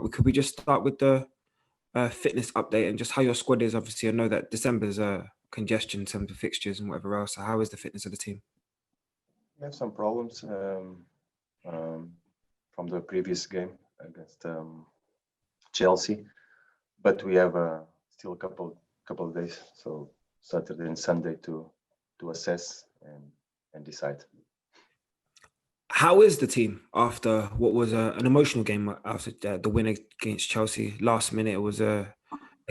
But could we just start with the fitness update and just how your squad is? Obviously, I know that December's congestion in terms of fixtures and whatever else. So how is the fitness of the team? We have some problems um, from the previous game against Chelsea, but we have still a couple of days, so Saturday and Sunday to assess and decide. How is the team after what was an emotional game after the win against Chelsea last minute? It was a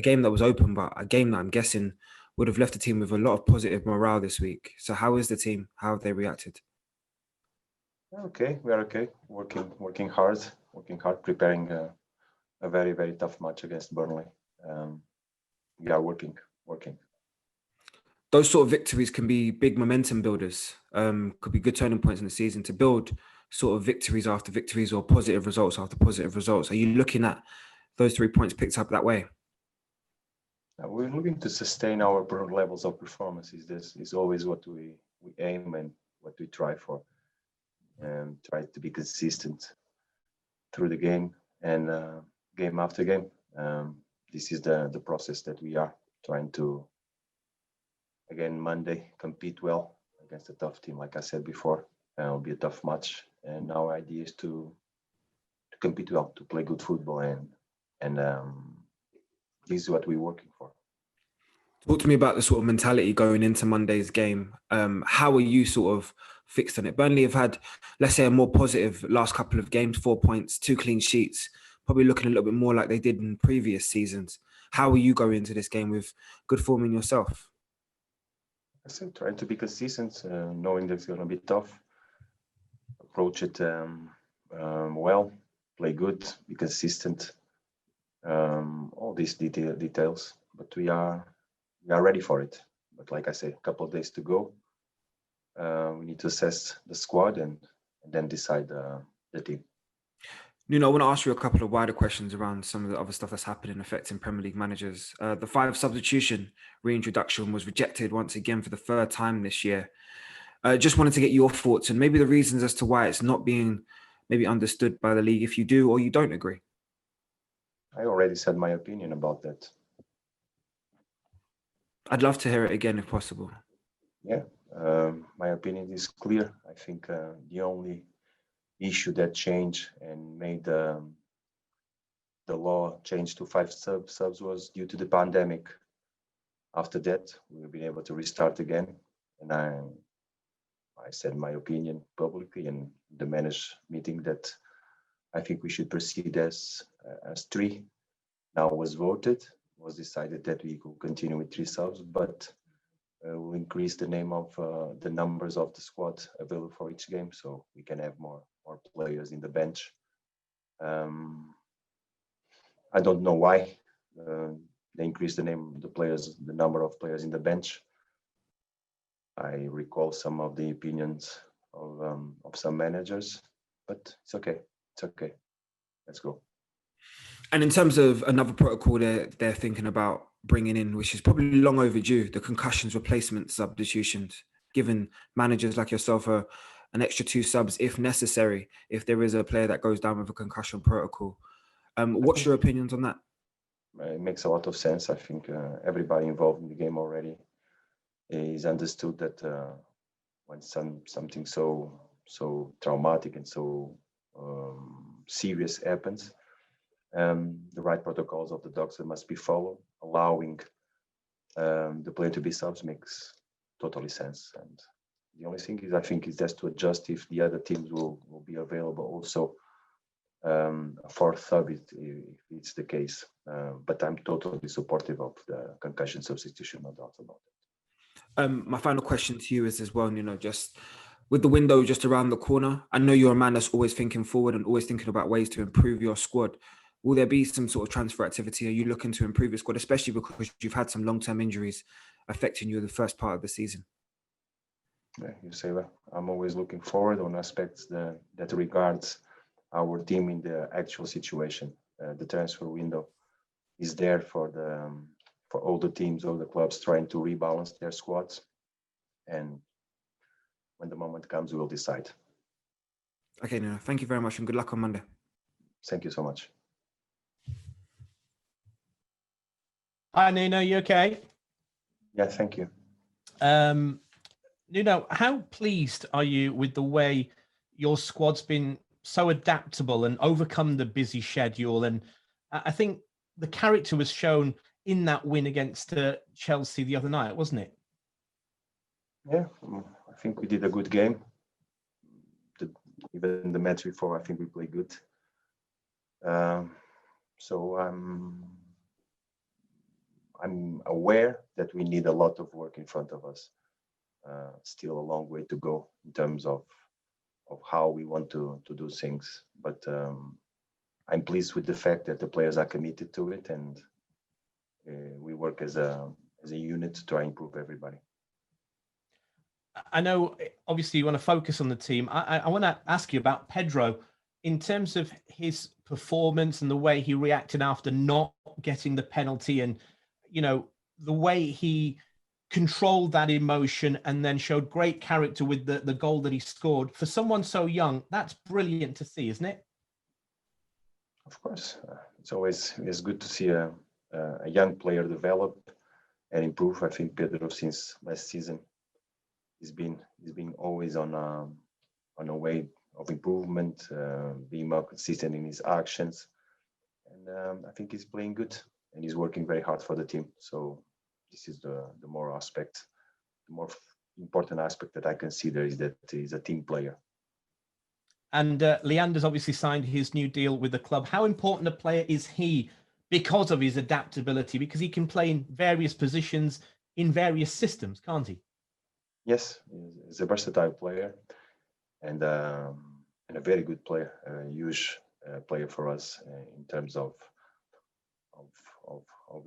game that was open, but a game that I'm guessing would have left the team with a lot of positive morale this week. So how is the team? How have they reacted? Okay, we are okay. Working hard, preparing a very very tough match against Burnley. We are working. Those sort of victories can be big momentum builders. Could be good turning points in the season to build sort of victories after victories or positive results after positive results. Are you looking at those 3 points picked up that way? We're looking to sustain our levels of performance. This is always what we aim and what we try for, and try to be consistent through the game and game after game. This is the process that we are trying to, again, Monday, compete well against a tough team. Like I said before, it'll be a tough match, and our idea is to compete well, to play good football, and this is what we're working for. Talk to me about the sort of mentality going into Monday's game. How are you sort of fixed on it? Burnley have had, let's say, a more positive last couple of games, 4 points, 2 clean sheets, probably looking a little bit more like they did in previous seasons. How are you going into this game with good form in yourself? I said, trying to be consistent, knowing that it's going to be tough. Approach it well, play good, be consistent. All these details, but we are ready for it. But like I say, a couple of days to go. We need to assess the squad and then decide the team. Nuno, I want to ask you a couple of wider questions around some of the other stuff that's happening affecting Premier League managers. The 5 substitution reintroduction was rejected once again for the 3rd time this year. Just wanted to get your thoughts and maybe the reasons as to why it's not being maybe understood by the league, if you do or you don't agree. I already said my opinion about that. I'd love to hear it again if possible. Yeah, my opinion is clear. I think the only issue that changed and made the law change to 5 subs was due to the pandemic. After that, we've been able to restart again, and I said my opinion publicly in the managed meeting that I think we should proceed as 3. Now was decided that we could continue with 3 subs, but we'll increase the name of the numbers of the squad available for each game, so we can have more players in the bench. I don't know why they increased the number of players in the bench. I recall some of the opinions of some managers, but it's okay. Let's go. And in terms of another protocol they're thinking about bringing in, which is probably long overdue, the concussions replacement substitutions, giving managers like yourself an extra 2 subs if necessary, if there is a player that goes down with a concussion protocol. What's your opinions on that? It makes a lot of sense. I think everybody involved in the game already is understood that when something so traumatic and so serious happens, the right protocols of the doctor must be followed. Allowing the player to be subs makes totally sense. And the only thing is, I think, is just to adjust if the other teams will be available also for sub if it's the case. But I'm totally supportive of the concussion substitution, no doubt about it. My final question to you is as well, just with the window just around the corner, I know you're a man that's always thinking forward and always thinking about ways to improve your squad. Will there be some sort of transfer activity? Are you looking to improve your squad, especially because you've had some long-term injuries affecting you in the first part of the season? Yeah, you say well. I'm always looking forward on aspects that regards our team in the actual situation. The transfer window is there for all the teams, all the clubs trying to rebalance their squads. And when the moment comes, we'll decide. Okay, Nuno, thank you very much and good luck on Monday. Thank you so much. Hi, Nuno. You okay? Yeah, thank you. Nuno, how pleased are you with the way your squad's been so adaptable and overcome the busy schedule? And I think the character was shown in that win against Chelsea the other night, wasn't it? Yeah, I think we did a good game. Even the match before, I think we played good. So I'm aware that we need a lot of work in front of us. Still a long way to go in terms of how we want to do things. But I'm pleased with the fact that the players are committed to it, and we work as a unit to try and improve everybody. I know, obviously, you want to focus on the team. I want to ask you about Pedro in terms of his performance and the way he reacted after not getting the penalty, and the way he controlled that emotion and then showed great character with the goal that he scored. For someone so young, that's brilliant to see, isn't it? Of course, it's good to see a young player develop and improve. I think Pedro, since last season, he's been always on a way of improvement, being more consistent in his actions, and I think he's playing good and he's working very hard for the team. So this is the more important aspect that I consider, is that he's a team player. And Leander's obviously signed his new deal with the club. How important a player is he because of his adaptability? Because he can play in various positions in various systems, can't he? Yes, he's a versatile player and a very good player, a huge player for us in terms of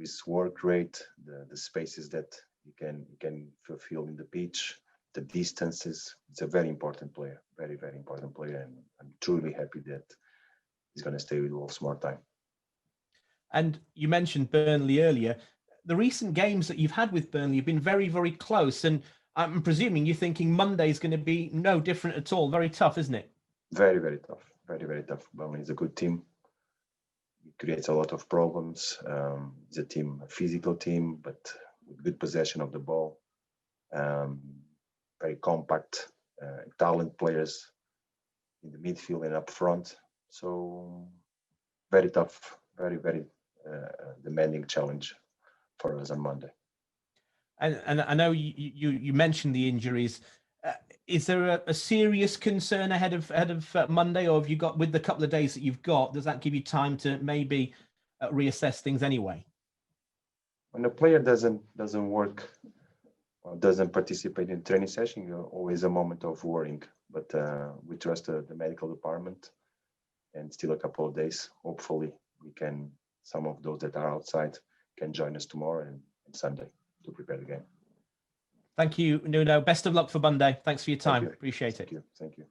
his work rate, the spaces that he can fulfill in the pitch, the distances. It's a very important player, very, very important player, and I'm truly happy that he's going to stay with Wolves more time. And you mentioned Burnley earlier. The recent games that you've had with Burnley have been very, very close, and I'm presuming you're thinking Monday is going to be no different at all. Very tough, isn't it? Very, very tough. Very, very tough. Burnley is a good team. It creates a lot of problems. It's a physical team, but with good possession of the ball. Very compact, talent players in the midfield and up front. So very tough, very, very demanding challenge for us on Monday. And I know you mentioned the injuries. Is there a serious concern ahead of Monday, or have you got, with the couple of days that you've got, does that give you time to maybe reassess things anyway? When a player doesn't work or doesn't participate in training session, you're always a moment of worrying. But we trust the medical department, and still a couple of days. Hopefully, some of those that are outside can join us tomorrow and Sunday to prepare the game. Thank you, Nuno. Best of luck for Monday. Thanks for your time. Appreciate it. Thank you.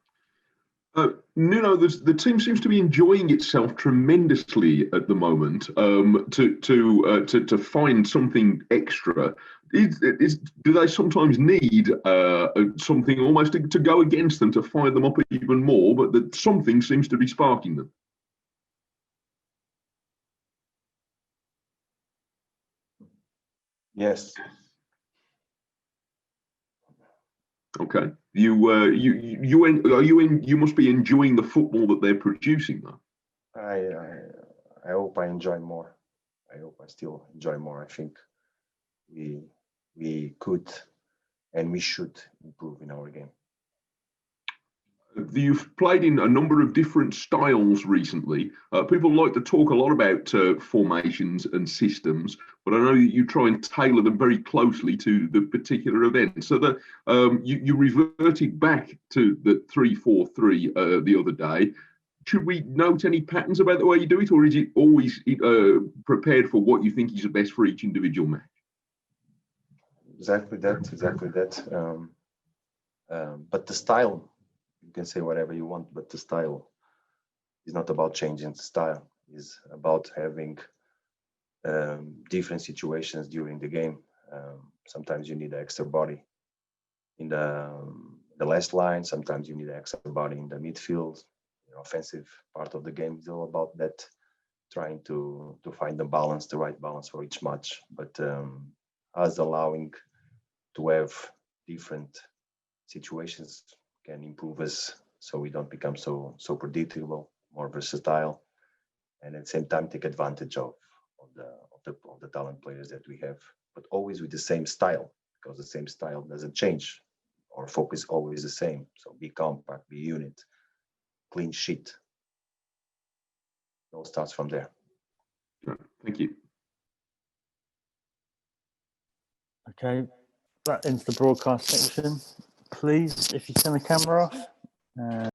Nuno, the team seems to be enjoying itself tremendously at the moment. To find something extra, do they sometimes need something almost to go against them to fire them up even more? But that something seems to be sparking them. Yes. Okay. You must be enjoying the football that they're producing, though. I hope I enjoy more. I hope I still enjoy more. I think we could and we should improve in our game. You've played in a number of different styles recently. People like to talk a lot about formations and systems, but I know you try and tailor them very closely to the particular event. So that you reverted back to the 3-4-3 the other day. Should we note any patterns about the way you do it, or is it always prepared for what you think is the best for each individual match? Exactly that. But the style, you can say whatever you want, but the style is not about changing the style. It's about having different situations during the game. Sometimes you need an extra body in the last line. Sometimes you need an extra body in the midfield. Offensive part of the game is all about that, trying to find the balance, the right balance for each match. But us allowing to have different situations can improve us, so we don't become so predictable, more versatile, and at the same time take advantage of the talent players that we have, but always with the same style, because the same style doesn't change. Our focus is always the same. So be compact, be unit, clean sheet. It all starts from there. Thank you. Okay, that ends the broadcast section. Please, if you turn the camera off.